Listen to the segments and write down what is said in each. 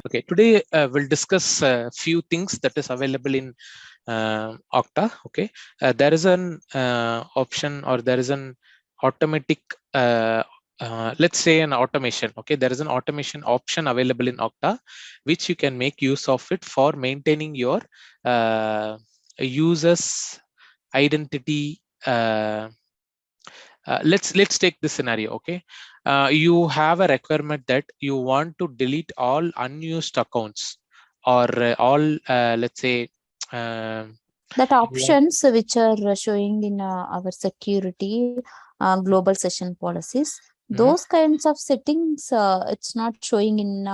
Okay, today we'll discuss a few things that is available in Okta. Okay, there is an option, or there is an automatic, let's say an automation. Okay, there is an automation option available in Okta, which you can make use of it for maintaining your users identity. Let's take this scenario. Okay, you have a requirement that you want to delete all unused accounts, or all let's say that you want, options which are showing in our security global session policies, Mhm. those kinds of settings, it's not showing in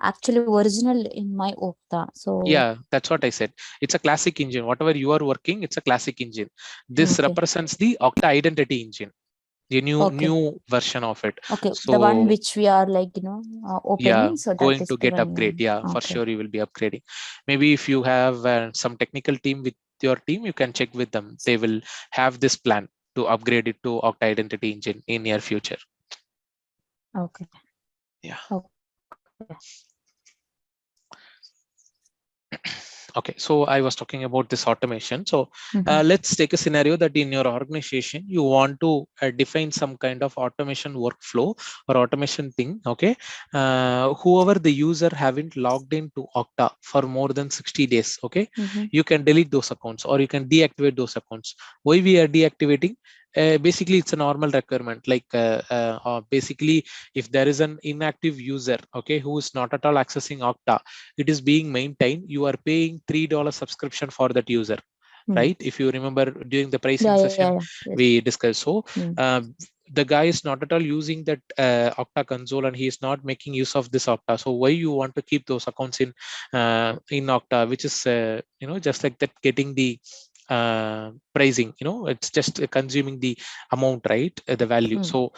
actually original in my Okta. So Yeah, that's what I said. It's a classic engine. Whatever you are working, it's a classic engine. This okay, represents the Okta identity engine, the okay, new version of it. okay, the one So which we are like yeah, opening, so that going is to the get one. upgrade. Yeah, for Okay, sure you will be upgrading. Maybe if you have some technical team with your team, you can check with them. They will have this plan to upgrade it to Okta identity engine in near future. okay, Yeah. okay. Okay, so I was talking about this automation. So Mhm. let's take a scenario that in your organization you want to define some kind of automation workflow or automation thing. Okay, whoever the user haven't logged into Okta for more than 60 days. Okay, Mhm. you can delete those accounts or you can deactivate those accounts. Why we are deactivating? Basically, it's a normal requirement. Like basically, if there is an inactive user, okay, who is not at all accessing Okta, it is being maintained, you are paying $3 subscription for that user, Mm. right? If you remember during the pricing Yeah, session yes. we discussed. So Mm. the guy is not at all using that Okta console, and he is not making use of this Okta. So why you want to keep those accounts in Okta, which is just like that, getting the pricing, it's just consuming the amount, right? The value. Mm. So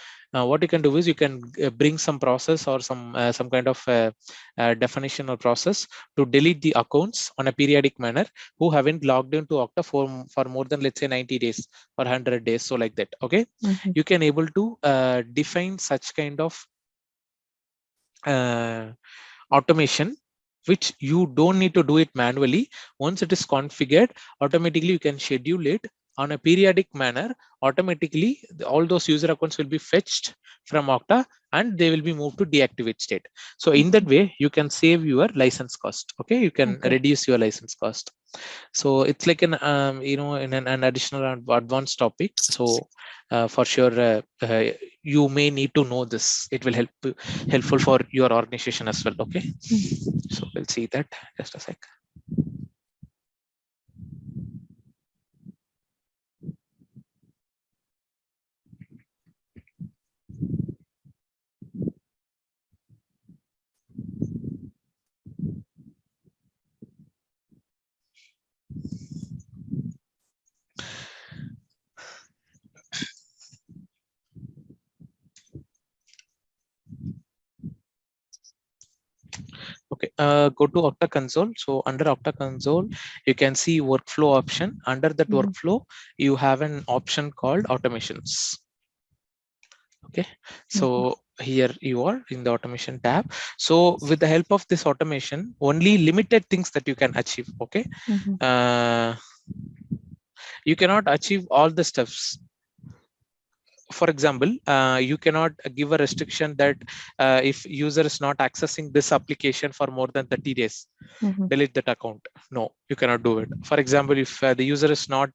what you can do is you can bring some process or some kind of definition or process to delete the accounts on a periodic manner who haven't logged into Okta for more than, let's say, 90 days or 100 days. So like that. Okay, Mhm. you can able to define such kind of uh, automation, which you don't need to do it manually. Once it is configured, automatically you can schedule it on a periodic manner. Automatically all those user accounts will be fetched from Okta and they will be moved to deactivate state. So in that Mhm. way you can save your license cost. Okay, you can Okay. reduce your license cost. So it's like in an additional and advanced topic. So for sure you may need to know this. It will helpful for your organization as well. Okay, Mm. so we'll see that. Just a sec. Okay, go to Okta console. So under Okta console you can see workflow option. Under that Mhm. workflow you have an option called automations. Okay, Mhm. so here you are in the automation tab. So with the help of this automation, only limited things that you can achieve. Okay, Mhm. uh, you cannot achieve all the steps. For example, you cannot give a restriction that if user is not accessing this application for more than 30 days, Mhm. delete that account. No, you cannot do it. For example, if the user is not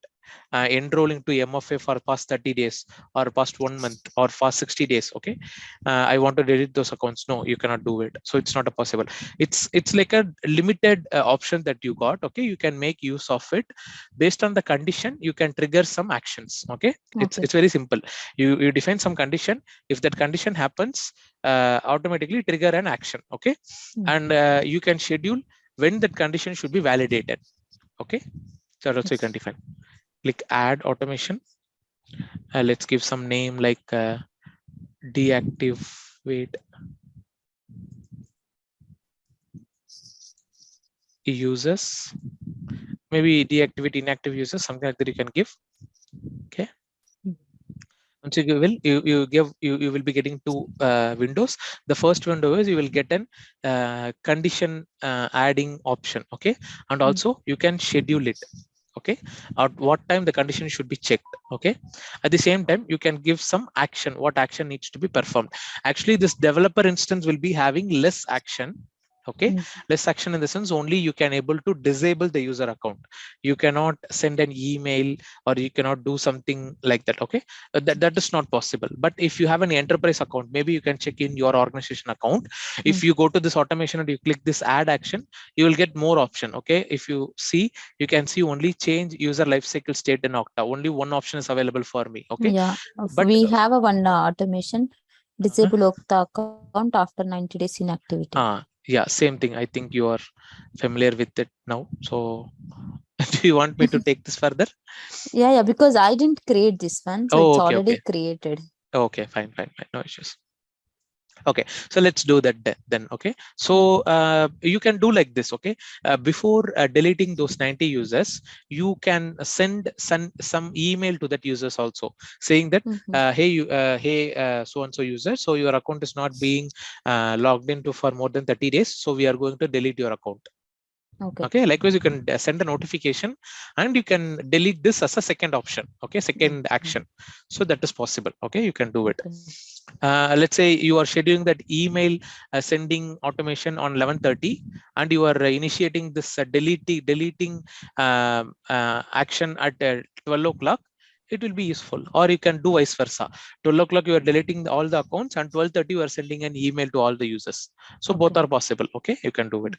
enrolling to MFA for past 30 days or past 1 month or past 60 days, okay, I want to delete those accounts. No, you cannot do it. So it's not a possible. It's like a limited option that you got. Okay, you can make use of it based on the condition. You can trigger some actions. Okay, Okay. it's very simple. You define some condition. If that condition happens, automatically trigger an action. Okay, Mm. and you can schedule when that condition should be validated. Okay, so also you can define. Click add automation. Let's give some name like deactivate users, maybe deactivate inactive users, something like that you can give. Okay, once you will you will be getting two windows. The first window is you will get an condition adding option, okay, and also you can schedule it, okay, at what time the condition should be checked, okay. At the same time you can give some action, what action needs to be performed. Actually this developer instance will be having less action, okay, less action in the sense only you can able to disable the user account. You cannot send an email or you cannot do something like that, okay. That is not possible. But if you have an enterprise account, maybe you can check in your organization account. If you go to this automation and you click this add action, you will get more option, okay. If you see, you can see only change user lifecycle state in Okta, only one option is available for me, okay. Yeah, But we have a one automation, disable Okta account after 90 days inactivity. yeah, same thing. I think you are familiar with it now, so do you want me to take this further? Yeah, because I didn't create this one, so Oh, it's okay, already okay, created. okay, fine, no issues. Okay, so let's do that then, okay. So you can do like this, okay. Before deleting those 90 users, you can send some email to that users also, saying that hey you so and so user, so your account is not being logged into for more than 30 days, so we are going to delete your account. Okay, likewise you can send a notification and you can delete this as a second option, okay, second action. So that is possible, okay, you can do it. Let's say you are scheduling that email sending automation on 11:30 and you are initiating this deleting action at 12 o'clock. It will be useful. Or you can do vice versa. 12 o'clock you are deleting all the accounts and 12:30 you are sending an email to all the users. So both are possible, okay, you can do it.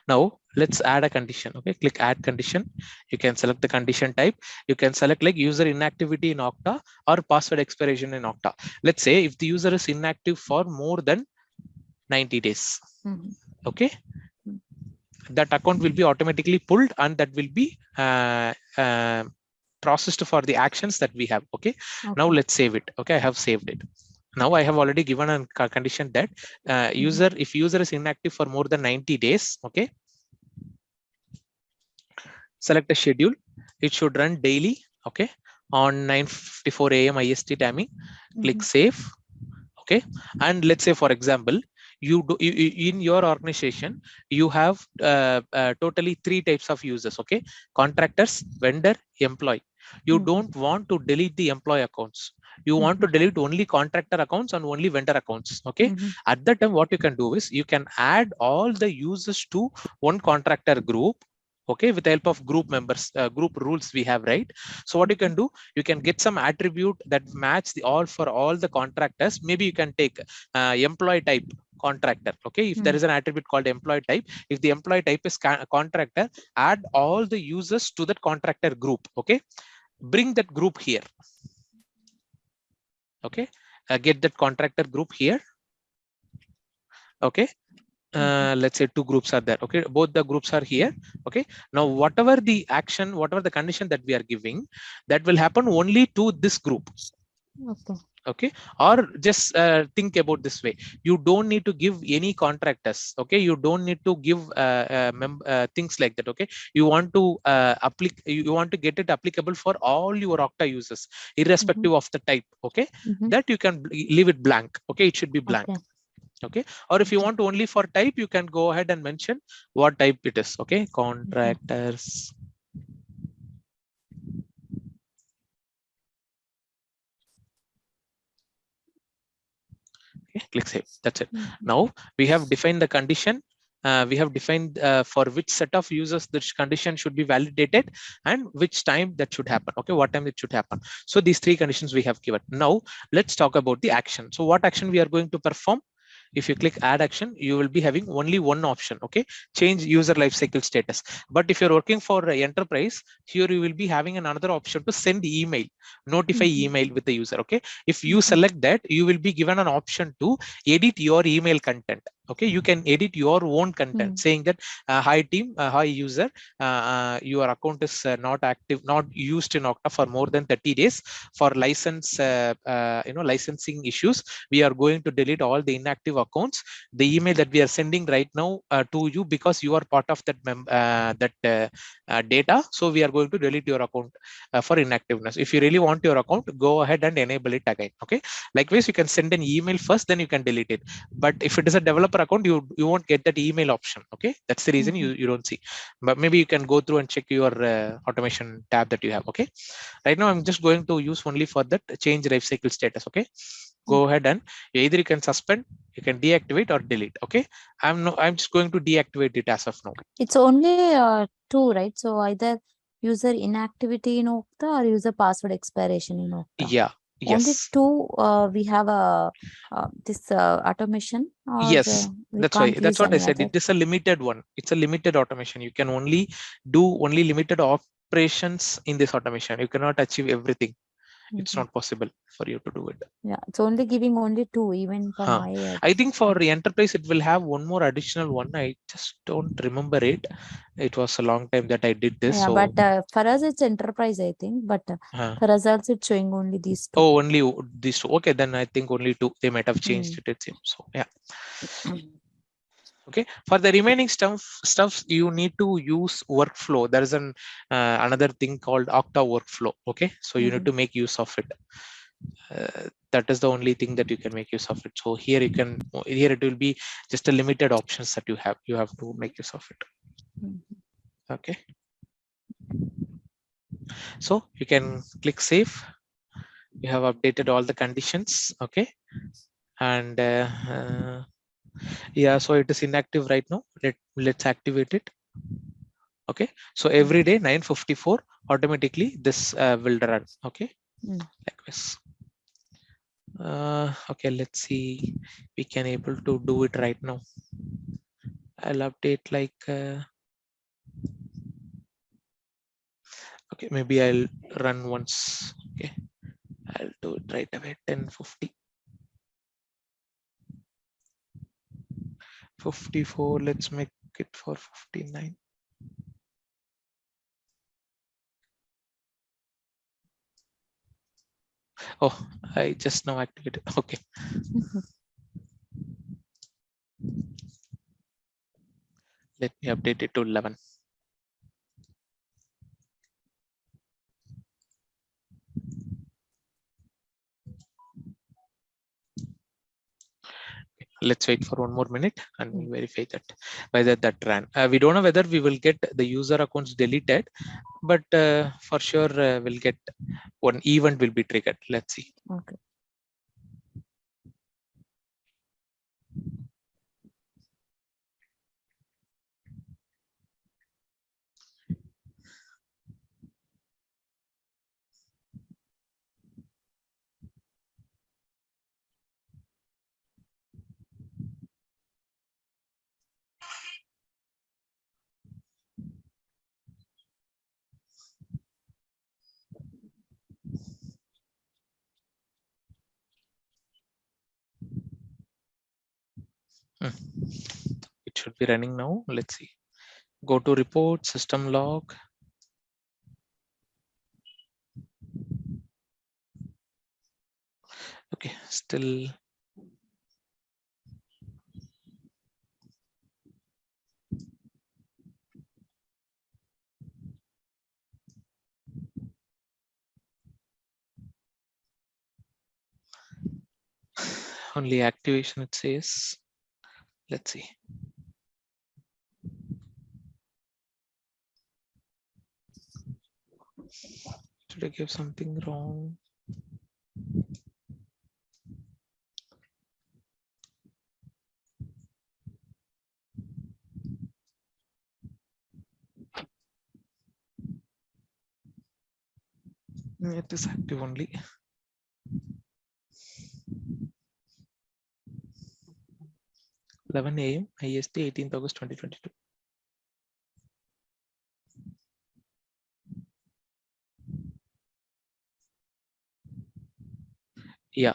Now let's add a condition, okay. Click add condition. You can select the condition type. You can select like user inactivity in Okta or password expiration in Okta. Let's say if the user is inactive for more than 90 days, okay, that account will be automatically pulled and that will be processed for the actions that we have, okay. Now let's save it, okay. I have saved it. Now I have already given a condition that if user is inactive for more than 90 days, okay, select a schedule. It should run daily, okay, on 9:54 a.m. IST timing. Click save, okay. And let's say for example in your organization you have totally 3 types of users, okay. Contractors, vendor, employee. You don't want to delete the employee accounts. You want to delete only contractor accounts and only vendor accounts, okay. At that time what you can do is you can add all the users to one contractor group, okay, with the help of group members, group rules we have, right? So what you can do, you can get some attribute that match the all for all the contractors. Maybe you can take employee type contractor, okay. If there is an attribute called employee type, if the employee type is contractor, add all the users to that contractor group, okay. Bring that group here, okay. Get that contractor group here, okay. Let's say 2 groups are there, okay. Both the groups are here, okay. Now whatever the action, whatever the condition that we are giving, that will happen only to this group, okay. Or just think about this way. You don't need to give any contractors, okay. You don't need to give things like that, okay. You want to you want to get it applicable for all your Okta users irrespective of the type, okay. That you can leave it blank, okay. It should be blank, okay. Or if you want only for type, you can go ahead and mention what type it is, okay. Contractors, okay. Click save. That's it. Now we have defined the condition. We have defined for which set of users this condition should be validated and which time that should happen, okay, what time it should happen. So these 3 conditions we have given. Now let's talk about the action. So what action we are going to perform? If you click add action, you will be having only one option, okay. Change user lifecycle status. But if you're working for enterprise, here you will be having another option to send email, notify email with the user, okay. If you select that, you will be given an option to edit your email content, Okay, you can edit your own content saying that hi team, hi user, your account is not active, not used in Okta for more than 30 days for license licensing issues. We are going to delete all the inactive accounts. The email that we are sending right now to you, because you are part of that data, so we are going to delete your account for inactiveness. If you really want your account, go ahead and enable it again. Okay, likewise you can send an email first, then you can delete it. But if it is a developer account, you won't get that email option. Okay, that's the reason you don't see. But maybe you can go through and check your automation tab that you have. Okay, right now I'm just going to use only for that change lifecycle status. Okay, go ahead and either you can suspend, you can deactivate or delete. Okay, I'm just going to deactivate it as of now. It's only two, right? So either user inactivity in Okta or user password expiration in Okta. Yeah. Only Yes. two we have a this automation, or Yes, we that's why. can't That's use what I any said. other. It is a limited one. It's a limited automation. You can only do only limited operations in this automation. You cannot achieve everything. It's not possible for you to do it. Yeah, it's only giving only two, even for Huh. my. I think for the enterprise, it will have one more additional one. I just don't remember it. It was a long time that I did this. Yeah, So, but for us it's enterprise, I think. But for us also it's showing only these two. oh, only these two. Okay, then I think only two. They might have changed it. It seems so. Yeah. Okay, for the remaining stuffs you need to use workflow. There is an another thing called Okta workflow. Okay, so you need to make use of it. That is the only thing that you can make use of it. So here you can, here it will be just a limited options that you have to make use of it. Okay, so you can click save. You have updated all the conditions. Okay, and yeah, so it is inactive right now. Let's activate it. Okay, so every day 9:54 automatically this will run. Okay, like this. Okay, let's see, we can able to do it right now. I'll update like okay, maybe I'll run once. Okay, I'll do it right away. 10:50 54, let's make it for 59. Oh, I just now activated. Okay, let me update it to 11. Let's wait for one more minute and we'll verify that whether that ran. We don't know whether we will get the user accounts deleted, but for sure we'll get one event will be triggered. Let's see. Okay. It should be running now. Let's see. Go to report, system log. Okay, still only activation it says. Let's see. Should I give something wrong? It is active only. 11 a.m. IST 18th August 2022. Yeah,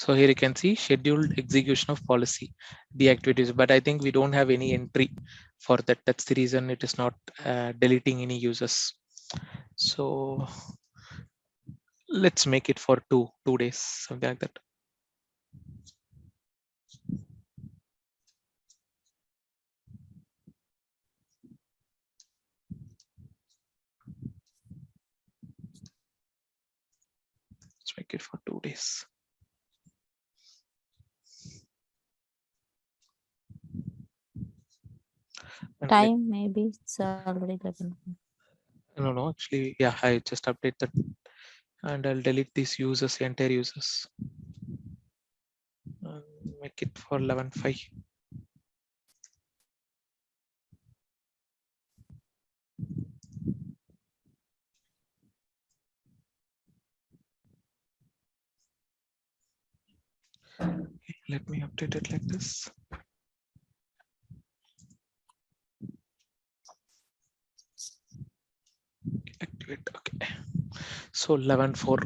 So here you can see scheduled execution of policy deactivities, but I think we don't have any entry for that. That's the reason it is not deleting any users. So let's make it for two days, something like that. Let's make it for 2 days. Time maybe it's already 11. No, actually, yeah, I just update that and I'll delete these users, entire users. And make it for 11.5. Okay, let me update it like this. Activate. Okay. So 11.4.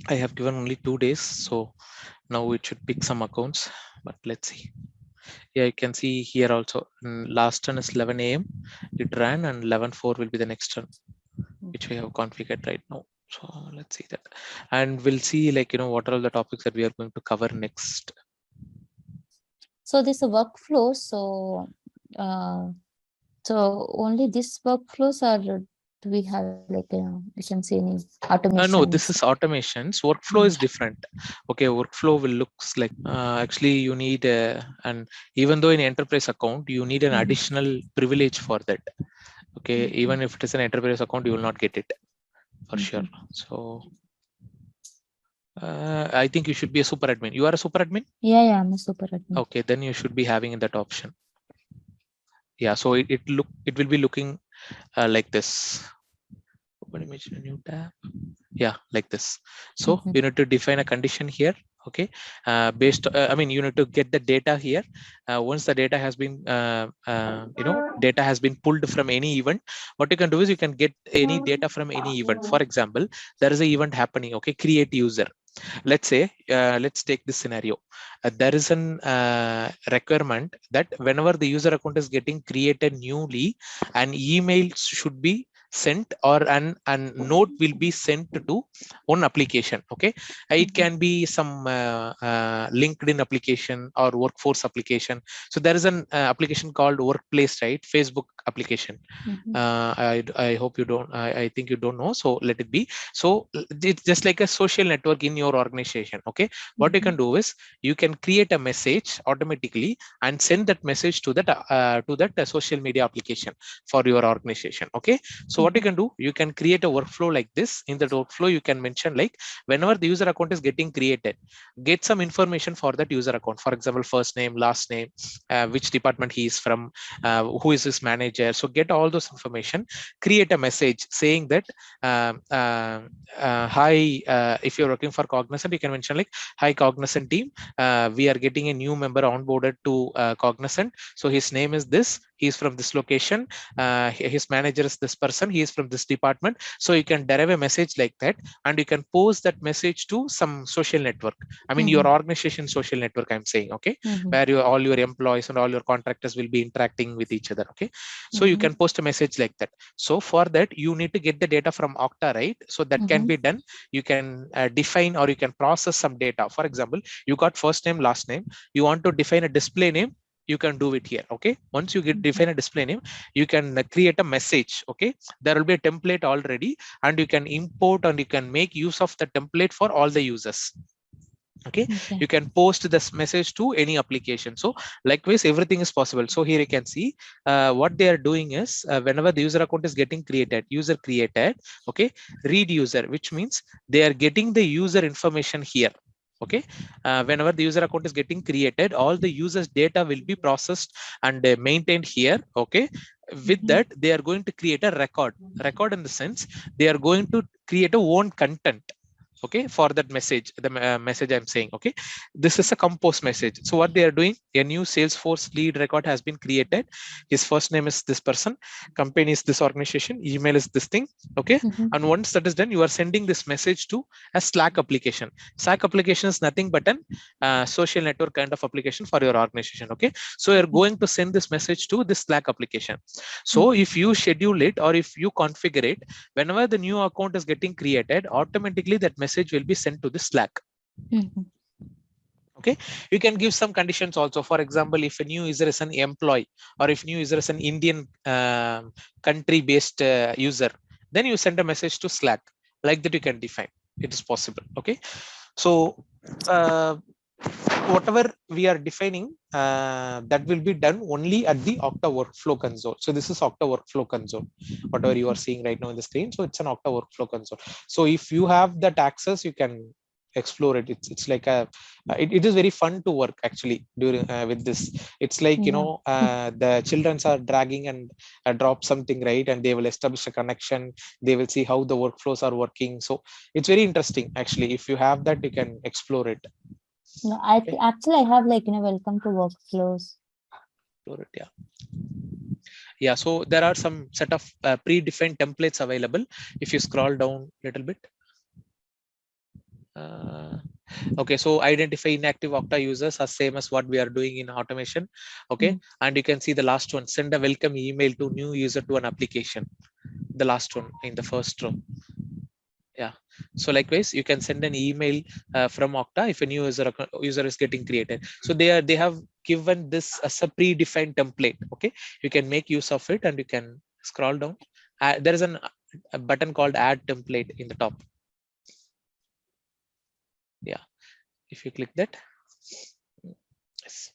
I have given only 2 days, so now it should pick some accounts, but let's see. Yeah, you can see here also last turn is 11 a.m. it ran, and 11.4 will be the next turn, which we have configured right now. So let's see that, and we'll see, like, what are all the topics that we are going to cover next. So this workflow, so only this workflows, or do we have like we can see any automations? No, this is automations. Workflow is different. Okay, workflow will looks like actually you need and even though in enterprise account you need an additional privilege for that. Okay, even if it is an enterprise account, you will not get it for sure. So I think you should be a super admin. You are a super admin? Yeah, I'm a super admin. Okay, then you should be having that option. Yeah, so it will be looking like this. Open image in a new tab. Yeah, like this. So you need to define a condition here. Okay, based I mean, you need to get the data here. Once the data has been data has been pulled from any event, what you can do is you can get any data from any event. For example, there is an event happening. Okay, create user. Let's say let's take this scenario. There is an requirement that whenever the user account is getting created newly, an email should be sent, or an note will be sent to one application. Okay, it can be some LinkedIn application or workforce application. So there is an application called workplace, right? Facebook application. I hope you don't, I think you don't know, so let it be. So it's just like a social network in your organization. Okay, what you can do is you can create a message automatically and send that message to that social media application for your organization. Okay, so what you can do, you can create a workflow like this. In the workflow you can mention, like, whenever the user account is getting created, get some information for that user account. For example, first name, last name, which department he is from, who is his manager. So get all those information, create a message saying that hi, if you're working for Cognizant, you can mention like, hi Cognizant team, we are getting a new member onboarded to Cognizant. So his name is this, he's from this location, his manager is this person, he is from this department. So you can derive a message like that, and you can post that message to some social network. I mean, your organization social network, I'm saying. Okay, where all your employees and all your contractors will be interacting with each other. Okay, so you can post a message like that. So for that you need to get the data from Okta, right? So that can be done. You can define, or you can process some data. For example, you got first name, last name, you want to define a display name, you can do it here. Okay, once you get define a display name, you can create a message. Okay, there will be a template already, and you can import and you can make use of the template for all the users. Okay, you can post this message to any application. So likewise, everything is possible. So here you can see what they are doing is, whenever the user account is getting created, user created. Okay, read user, which means they are getting the user information here. Okay, whenever the user account is getting created, all the users data will be processed and maintained here. Okay, with that they are going to create a record in the sense they are going to create a own content. okay, for that message, the message I'm saying, okay, this is a compose message. So what they are doing, a new Salesforce lead record has been created. His first name is this person, company is this organization, email is this thing, okay. And once that is done, you are sending this message to a Slack application. Slack application is nothing but an social network kind of application for your organization, okay. So you're going to send this message to this Slack application. So if you schedule it or if you configure it, whenever the new account is getting created, automatically that message will be sent to the Slack. Okay, you can give some conditions also. For example, if a new user is an employee or if new user is an Indian country based user, then you send a message to Slack. Like that you can define. It is possible. Okay, so whatever we are defining, that will be done only at the Okta workflow console. So this is Okta workflow console, whatever you are seeing right now in the screen. So it's an Okta workflow console. So if you have that access, you can explore it. It's like a it is very fun to work actually during with this. It's like, you know, the children are dragging and drop something, right, and they will establish a connection. They will see how the workflows are working. So it's very interesting actually. If you have that, you can explore it. No, actually I have like, welcome to workflows. Explore it, yeah. Yeah, so there are some set of predefined templates available. If you scroll down a little bit. Okay, so identify inactive Okta users are same as what we are doing in automation. Okay, and you can see the last one, send a welcome email to new user to an application. The last one in the first row. Yeah, so likewise you can send an email from Okta if a new user is getting created. So they have given this as a predefined template. Okay, you can make use of it and you can scroll down. There is a button called add template in the top. Yeah, if you click that. Yes.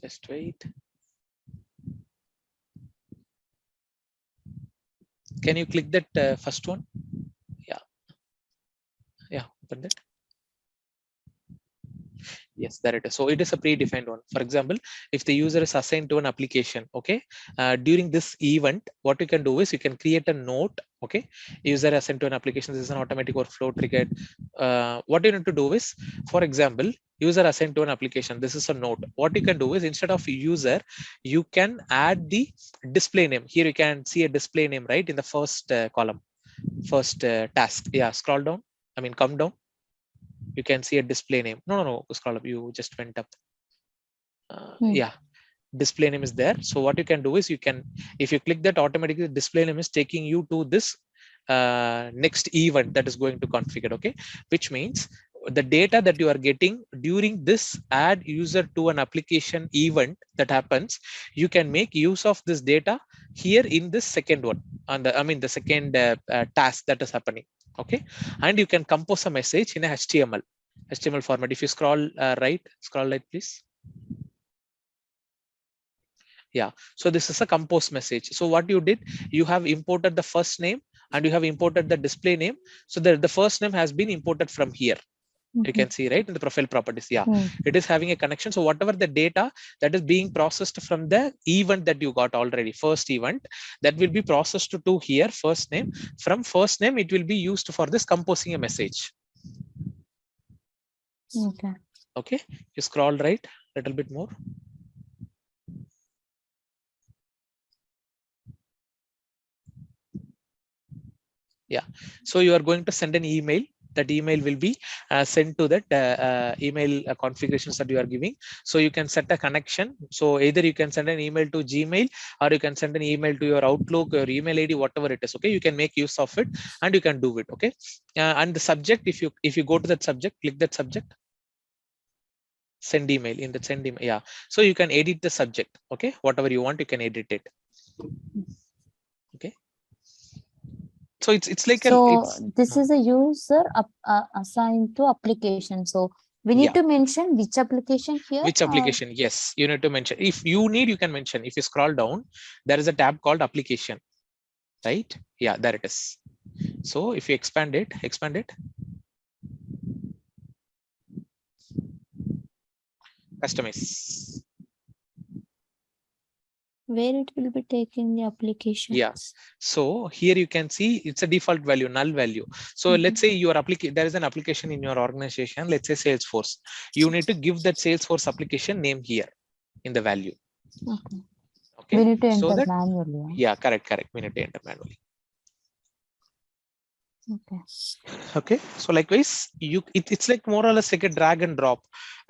Just wait. Can you click that first one? Yeah. Yeah, open that. Yes, there it is. So it is a predefined one. For example, if the user is assigned to an application, okay, during this event, what you can do is you can create a note. Okay, user assigned to an application. This is an automatic workflow triggered. What you need to do is, for example, user assigned to an application. This is a note. What you can do is, instead of user, you can add the display name. Here you can see a display name, right, in the first column, first task. Yeah, scroll down. I mean, come down. You can see a display name. No, scroll up. You just went up. Yeah, display name is there. So what you can do is you can, if you click that, automatically the display name is taking you to this next event that is going to configure. Okay, which means the data that you are getting during this add user to an application event that happens, you can make use of this data here in this second one, on the, I mean, the second task that is happening. Okay, and you can compose a message in a HTML format. If you scroll scroll right, please. Yeah, so this is a compose message. So what you did, you have imported the first name and you have imported the display name. So the first name has been imported from here. You can see, right, in the profile properties. Yeah, it is having a connection. So whatever the data that is being processed from the event that you got already, first event, that will be processed to here, first name. From first name, it will be used for this composing a message. Okay, you scroll right a little bit more. Yeah, so you are going to send an email. That email will be sent to that email configurations that you are giving. So you can set a connection. So either you can send an email to Gmail or you can send an email to your Outlook or email ID, whatever it is. Okay, you can make use of it and you can do it. Okay, and the subject, if you go to that subject, click that subject, send email. In the send email, yeah, so you can edit the subject. Okay, whatever you want, you can edit it. Okay, so it's like this is a user assigned to application. So we need to mention which application here. Which application? Yes, you need to mention. If you need, you can mention. If you scroll down, there is a tab called application, right? Yeah, there it is. So if you expand it, customize. Where it will be taking the applications? Yeah, so here you can see it's a default value, null value. So let's say your application, there is an application in your organization, let's say Salesforce. You need to give that Salesforce application name here in the value. Okay. Okay, We need to so enter that, manually. yeah, correct, we need to enter manually. Okay. Okay, so likewise it's like more or less like a drag and drop.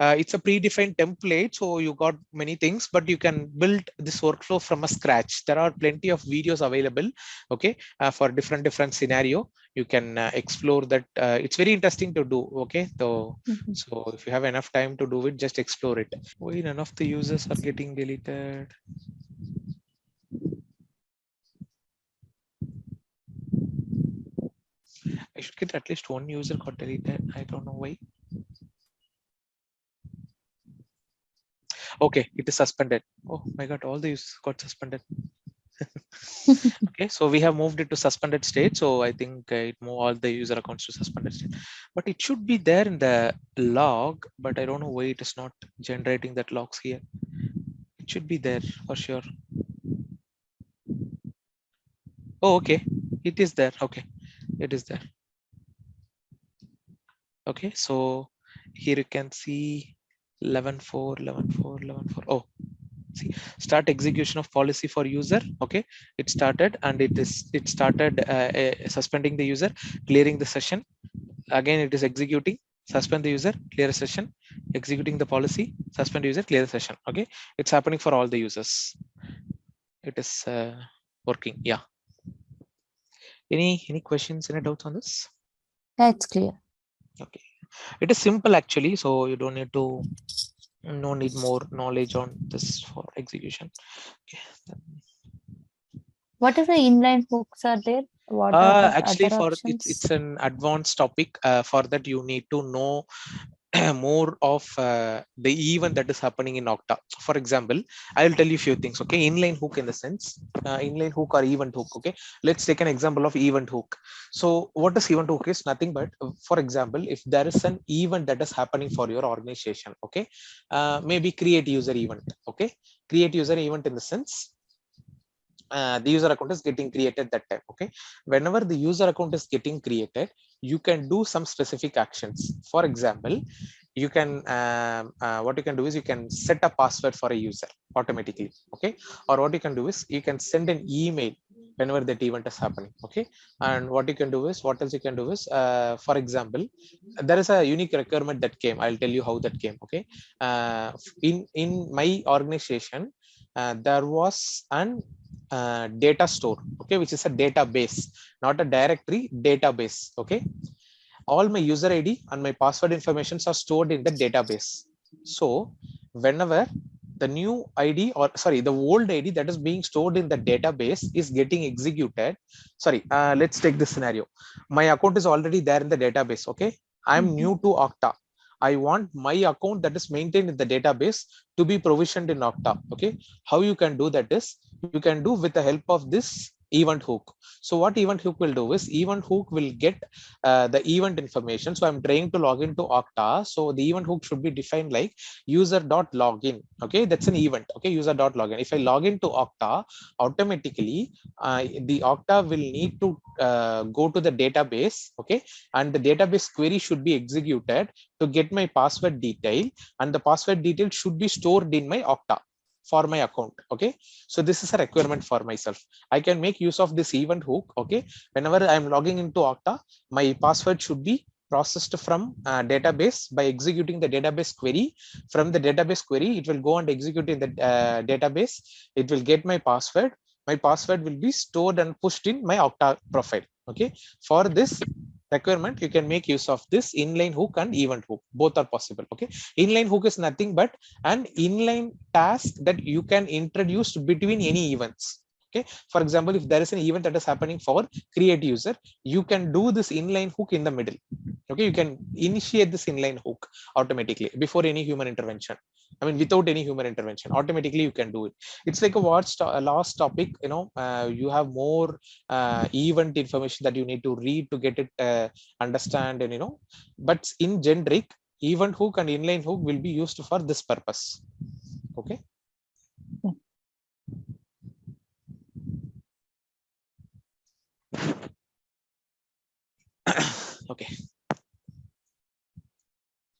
It's a predefined template, so you got many things, but you can build this workflow from a scratch. There are plenty of videos available, okay, for different scenario. You can explore that. It's very interesting to do. Okay, so if you have enough time to do it, just explore it. Why none of the users are getting deleted? I should get at least one user got deleted. I don't know why. Okay, it is suspended. Oh my god, all the users got suspended. Okay, so we have moved it to suspended state. So I think it move all the user accounts to suspended state, but it should be there in the log, but I don't know why it is not generating that logs here. It should be there for sure. Oh, okay, it is there. Okay, it is there. Okay, so here you can see 11.4, 11.4, 11.4. Oh, see, start execution of policy for user. Okay, it started, and it started suspending the user, clearing the session. Again, it is executing, suspend the user, clear a session, executing the policy, suspend user, clear the session. Okay, it's happening for all the users. It is working. Yeah. Any questions, any doubts on this? That's clear. Okay, it is simple actually, so you don't need to, no need more knowledge on this for execution. Okay. What is the inline hooks are there? What are the Actually, other for options? it's an advanced topic. For that, you need to know more of the event that is happening in Okta. For example, I'll tell you a few things. Okay, inline hook in the sense, inline hook or event hook. Okay, let's take an example of event hook. So, what is event hook is nothing but, for example, if there is an event that is happening for your organization. Okay, maybe create user event. Okay, create user event in the sense, the user account is getting created that time. Okay, whenever the user account is getting created, you can do some specific actions. For example, you can what you can do is you can set a password for a user automatically. Okay, or what you can do is you can send an email whenever that event is happening. Okay, and what you can do is, what else you can do is, for example, there is a unique requirement that came. I'll tell you how that came. Okay, in my organization, there was an data store. Okay, which is a database, not a directory, database. Okay, all my user id and my password informations are stored in the database. So whenever the new id, or sorry, the old id that is being stored in the database is getting executed. Sorry, let's take this scenario. My account is already there in the database. Okay, I'm new to Okta. I want my account that is maintained in the database to be provisioned in Okta. Okay, how you can do that is, you can do with the help of this event hook. So what event hook will do is, event hook will get the event information. So I'm trying to log into Okta. So the event hook should be defined like user.login. Okay, that's an event. Okay, user.login. If I log into Okta, automatically the Okta will need to go to the database. Okay, and the database query should be executed to get my password detail, and the password detail should be stored in my Okta for my account. Okay, so this is a requirement for myself. I can make use of this event hook. Okay, whenever I'm logging into Okta, my password should be processed from database by executing the database query. From the database query, it will go and execute in the database. It will get my password. My password will be stored and pushed in my Okta profile. Okay, for this requirement, you can make use of this inline hook and event hook. Both are possible. Okay, inline hook is nothing but an inline task that you can introduce between any events. Okay, for example, if there is an event that is happening for create user, you can do this inline hook in the middle. Okay, you can initiate this inline hook automatically before any human intervention. I mean, without any human intervention, automatically you can do it. It's like a last topic. You have more event information that you need to read to get it understand, and but in generic, event hook and inline hook will be used for this purpose. Okay. Okay.